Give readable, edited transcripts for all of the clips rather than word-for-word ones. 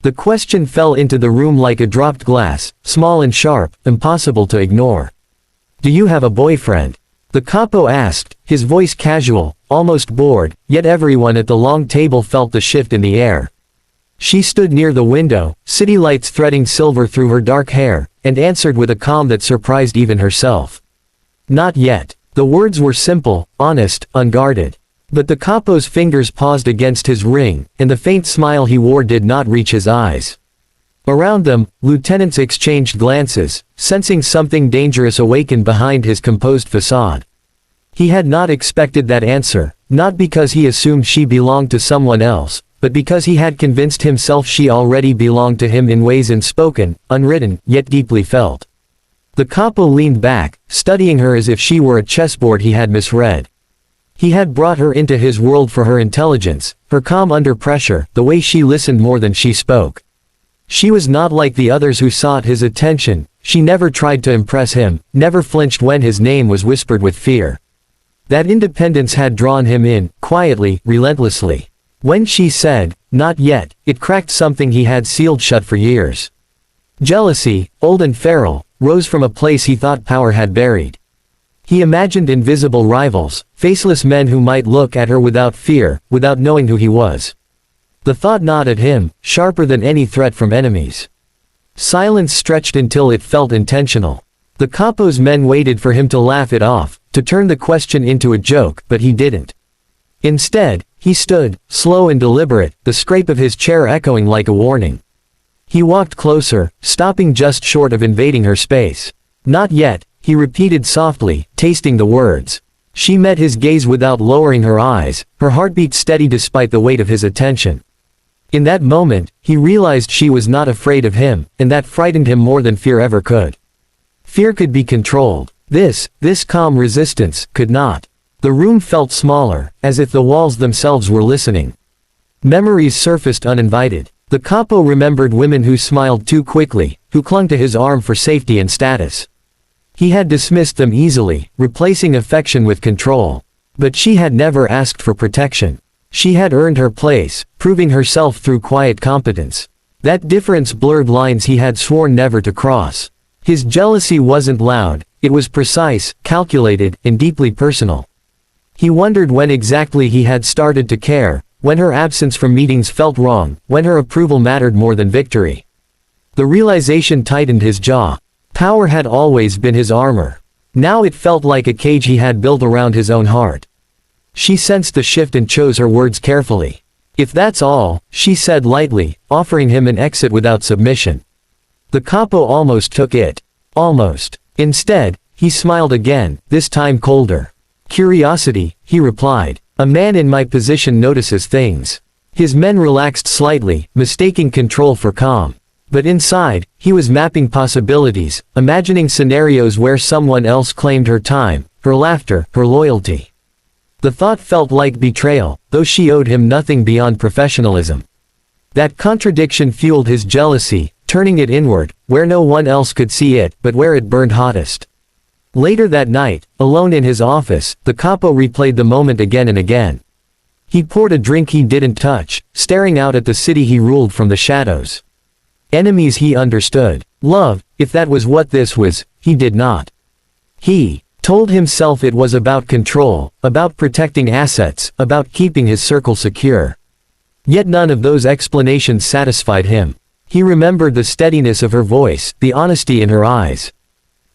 The question fell into the room like a dropped glass, small and sharp, impossible to ignore. "Do you have a boyfriend?" the capo asked, his voice casual, almost bored, yet everyone at the long table felt the shift in the air. She stood near the window, city lights threading silver through her dark hair, and answered with a calm that surprised even herself. "Not yet." The words were simple, honest, unguarded. But the capo's fingers paused against his ring, and the faint smile he wore did not reach his eyes. Around them, lieutenants exchanged glances, sensing something dangerous awaken behind his composed facade. He had not expected that answer, not because he assumed she belonged to someone else, but because he had convinced himself she already belonged to him in ways unspoken, unwritten, yet deeply felt. The capo leaned back, studying her as if she were a chessboard he had misread. He had brought her into his world for her intelligence, her calm under pressure, the way she listened more than she spoke. She was not like the others who sought his attention. She never tried to impress him, never flinched when his name was whispered with fear. That independence had drawn him in, quietly, relentlessly. When she said, "Not yet," it cracked something he had sealed shut for years. Jealousy, old and feral, rose from a place he thought power had buried. He imagined invisible rivals, faceless men who might look at her without fear, without knowing who he was. The thought gnawed at him, sharper than any threat from enemies. Silence stretched until it felt intentional. The capo's men waited for him to laugh it off, to turn the question into a joke, but he didn't. Instead, he stood, slow and deliberate, the scrape of his chair echoing like a warning. He walked closer, stopping just short of invading her space. "Not yet," he repeated softly, tasting the words. She met his gaze without lowering her eyes, her heartbeat steady despite the weight of his attention. In that moment, he realized she was not afraid of him, and that frightened him more than fear ever could. Fear could be controlled. This calm resistance, could not. The room felt smaller, as if the walls themselves were listening. Memories surfaced uninvited. The capo remembered women who smiled too quickly, who clung to his arm for safety and status. He had dismissed them easily, replacing affection with control. But she had never asked for protection. She had earned her place, proving herself through quiet competence. That difference blurred lines he had sworn never to cross. His jealousy wasn't loud, it was precise, calculated, and deeply personal. He wondered when exactly he had started to care, when her absence from meetings felt wrong, when her approval mattered more than victory. The realization tightened his jaw. Power had always been his armor. Now it felt like a cage he had built around his own heart. She sensed the shift and chose her words carefully. "If that's all," she said lightly, offering him an exit without submission. The capo almost took it. Almost. Instead, he smiled again, this time colder. "Curiosity," he replied. "A man in my position notices things." His men relaxed slightly, mistaking control for calm. But inside, he was mapping possibilities, imagining scenarios where someone else claimed her time, her laughter, her loyalty. The thought felt like betrayal, though she owed him nothing beyond professionalism. That contradiction fueled his jealousy, turning it inward, where no one else could see it, but where it burned hottest. Later that night, alone in his office, the capo replayed the moment again and again. He poured a drink he didn't touch, staring out at the city he ruled from the shadows. Enemies he understood. Love, if that was what this was, he did not. He told himself it was about control, about protecting assets, about keeping his circle secure. Yet none of those explanations satisfied him. He remembered the steadiness of her voice, the honesty in her eyes.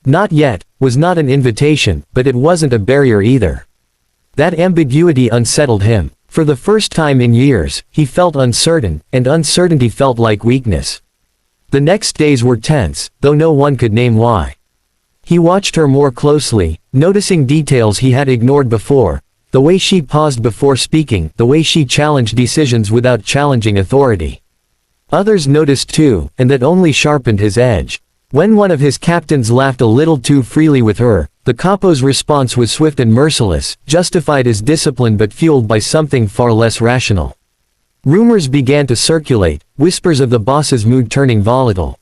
"Not yet" was not an invitation, but it wasn't a barrier either. That ambiguity unsettled him. For the first time in years, he felt uncertain, and uncertainty felt like weakness. The next days were tense, though no one could name why. He watched her more closely, noticing details he had ignored before, the way she paused before speaking, the way she challenged decisions without challenging authority. Others noticed too, and that only sharpened his edge. When one of his captains laughed a little too freely with her, the capo's response was swift and merciless, justified as discipline but fueled by something far less rational. Rumors began to circulate, whispers of the boss's mood turning volatile.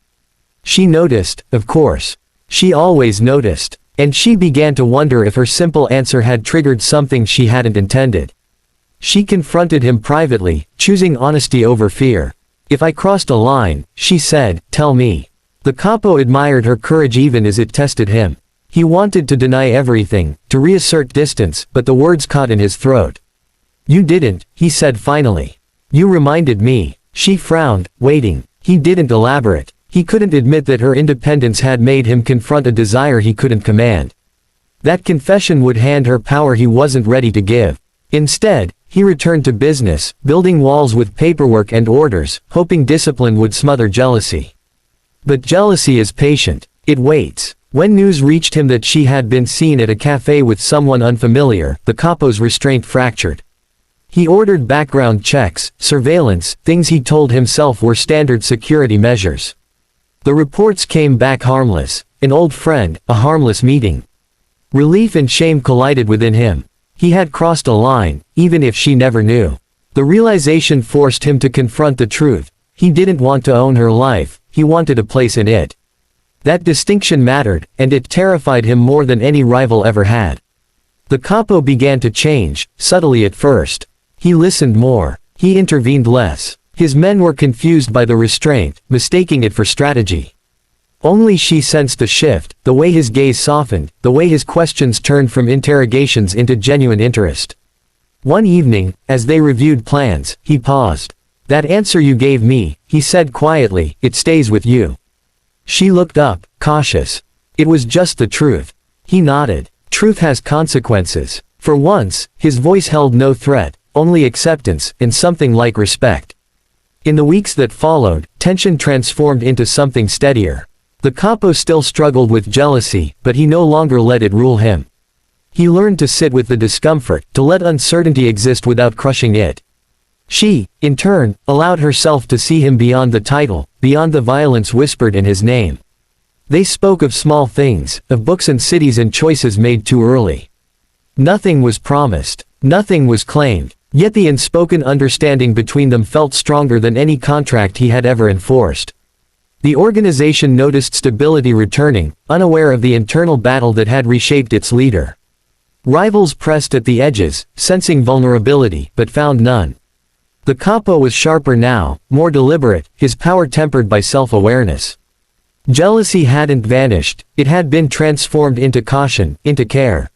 She noticed, of course. She always noticed. And she began to wonder if her simple answer had triggered something she hadn't intended. She confronted him privately, choosing honesty over fear. If I crossed a line, she said, tell me. The capo admired her courage even as it tested him. He wanted to deny everything, to reassert distance, but the words caught in his throat. You didn't, he said finally. You reminded me. She frowned, waiting. He didn't elaborate. He couldn't admit that her independence had made him confront a desire he couldn't command. That confession would hand her power he wasn't ready to give. Instead, he returned to business, building walls with paperwork and orders, hoping discipline would smother jealousy. But jealousy is patient. It waits. When news reached him that she had been seen at a cafe with someone unfamiliar, the capo's restraint fractured. He ordered background checks, surveillance, things he told himself were standard security measures. The reports came back harmless. An old friend, a harmless meeting. Relief and shame collided within him. He had crossed a line, even if she never knew. The realization forced him to confront the truth. He didn't want to own her life, he wanted a place in it. That distinction mattered, and it terrified him more than any rival ever had. The capo began to change, subtly at first. He listened more. He intervened less. His men were confused by the restraint, mistaking it for strategy. Only she sensed the shift, the way his gaze softened, the way his questions turned from interrogations into genuine interest. One evening, as they reviewed plans, he paused. That answer you gave me, he said quietly, it stays with you. She looked up, cautious. It was just the truth. He nodded. Truth has consequences. For once, his voice held no threat, only acceptance, and something like respect. In the weeks that followed, tension transformed into something steadier. The capo still struggled with jealousy, but he no longer let it rule him. He learned to sit with the discomfort, to let uncertainty exist without crushing it. She, in turn, allowed herself to see him beyond the title, beyond the violence whispered in his name. They spoke of small things, of books and cities and choices made too early. Nothing was promised. Nothing was claimed. Yet the unspoken understanding between them felt stronger than any contract he had ever enforced. The organization noticed stability returning, unaware of the internal battle that had reshaped its leader. Rivals pressed at the edges, sensing vulnerability, but found none. The capo was sharper now, more deliberate, his power tempered by self-awareness. Jealousy hadn't vanished, it had been transformed into caution, into care.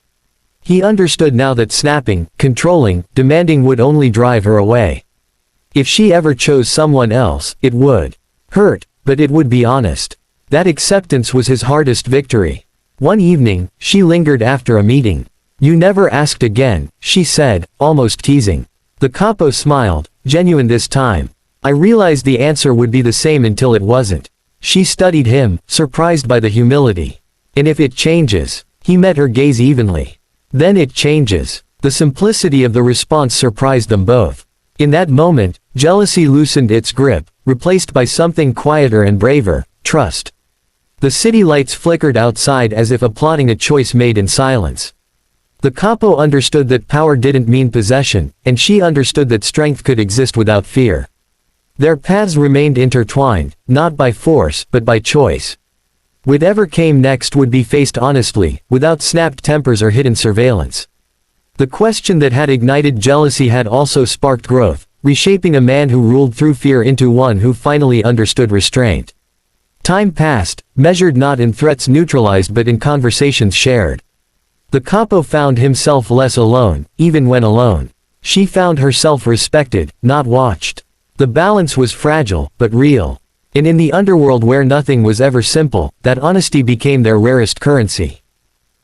He understood now that snapping, controlling, demanding would only drive her away. If she ever chose someone else, it would hurt, but it would be honest. That acceptance was his hardest victory. One evening, she lingered after a meeting. You never asked again, she said, almost teasing. The capo smiled, genuine this time. I realized the answer would be the same until it wasn't. She studied him, surprised by the humility. And if it changes, he met her gaze evenly. Then it changes. The simplicity of the response surprised them both. In that moment, jealousy loosened its grip, replaced by something quieter and braver, trust. The city lights flickered outside as if applauding a choice made in silence. The capo understood that power didn't mean possession, and she understood that strength could exist without fear. Their paths remained intertwined, not by force, but by choice. Whatever came next would be faced honestly, without snapped tempers or hidden surveillance. The question that had ignited jealousy had also sparked growth, reshaping a man who ruled through fear into one who finally understood restraint. Time passed, measured not in threats neutralized but in conversations shared. The capo found himself less alone, even when alone. She found herself respected, not watched. The balance was fragile, but real. And in the underworld where nothing was ever simple, that honesty became their rarest currency.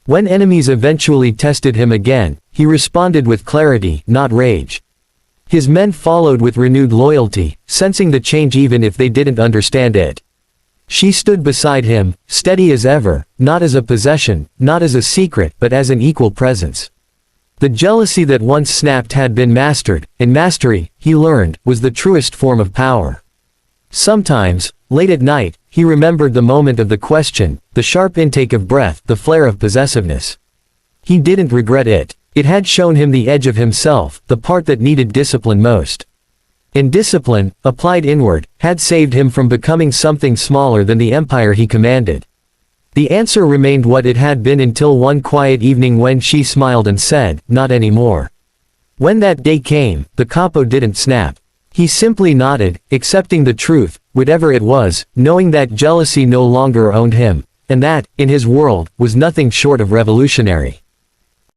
When enemies eventually tested him again, he responded with clarity, not rage. His men followed with renewed loyalty, sensing the change even if they didn't understand it. She stood beside him, steady as ever, not as a possession, not as a secret, but as an equal presence. The jealousy that once snapped had been mastered, and mastery, he learned, was the truest form of power. Sometimes, late at night, he remembered the moment of the question, the sharp intake of breath, the flare of possessiveness. He didn't regret it. It had shown him the edge of himself, the part that needed discipline most. And discipline, applied inward, had saved him from becoming something smaller than the empire he commanded. The answer remained what it had been until one quiet evening when she smiled and said, "Not anymore." When that day came, the capo didn't snap. He simply nodded, accepting the truth, whatever it was, knowing that jealousy no longer owned him, and that, in his world, was nothing short of revolutionary.